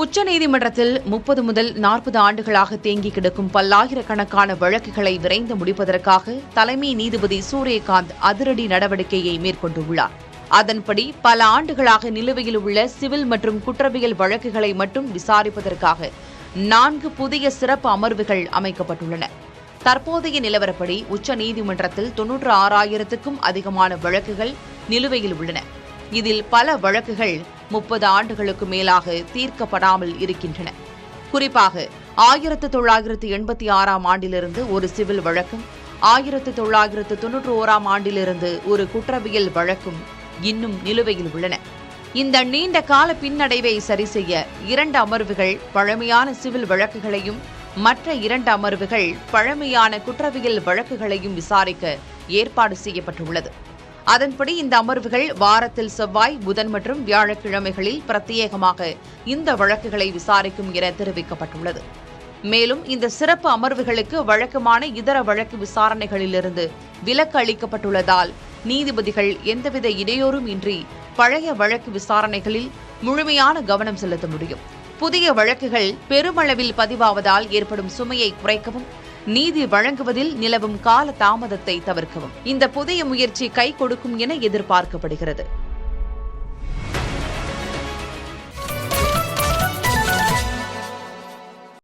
உச்சநீதிமன்றத்தில் 30 முதல் 40 ஆண்டுகளாக தேங்கி கிடக்கும் பல்லாயிரக்கணக்கான வழக்குகளை விரைந்து முடிப்பதற்காக தலைமை நீதிபதி சூரியகாந்த் அதிரடி நடவடிக்கையை மேற்கொண்டுள்ளார். அதன்படி பல ஆண்டுகளாக நிலுவையில் உள்ள சிவில் மற்றும் குற்றவியல் வழக்குகளை மட்டும் விசாரிப்பதற்காக 4 புதிய சிறப்பு அமர்வுகள் அமைக்கப்பட்டுள்ளன. தற்போதைய நிலவரப்படி உச்சநீதிமன்றத்தில் 96,000க்கும் அதிகமான வழக்குகள் நிலுவையில் உள்ளன. இதில் பல வழக்குகள் 30 ஆண்டுகளுக்கு மேலாக தீர்க்கப்படாமல் இருக்கின்றன. குறிப்பாக 1986ஆம் ஆண்டிலிருந்து ஒரு சிவில் வழக்கும் 1991ஆம் ஆண்டிலிருந்து ஒரு குற்றவியல் வழக்கும் இன்னும் நிலுவையில் உள்ளன. இந்த நீண்ட கால பின்னடைவை சரிசெய்ய 2 அமர்வுகள் பழமையான சிவில் வழக்குகளையும் மற்ற 2 அமர்வுகள் பழமையான குற்றவியல் வழக்குகளையும் விசாரிக்க ஏற்பாடு செய்யப்பட்டுள்ளது. அதன்படி இந்த அமர்வுகள் வாரத்தில் செவ்வாய், புதன் மற்றும் வியாழக்கிழமைகளில் பிரத்யேகமாக இந்த வழக்குகளை விசாரிக்கும் என தெரிவிக்கப்பட்டுள்ளது. மேலும் இந்த சிறப்பு அமர்வுகளுக்கு வழக்கமான இதர வழக்கு விசாரணைகளிலிருந்து விலக்கு அளிக்கப்பட்டுள்ளதால் நீதிபதிகள் எந்தவித இடையூறும் இன்றி பழைய வழக்கு விசாரணைகளில் முழுமையான கவனம் செலுத்த முடியும். புதிய வழக்குகள் பெருமளவில் பதிவாவதால் ஏற்படும் சுமையை குறைக்கவும் நீதி வழங்குவதில் நிலவும் கால தாமதத்தை தவிர்க்கவும் இந்த புதிய முயற்சி கை கொடுக்கும் என எதிர்பார்க்கப்படுகிறது.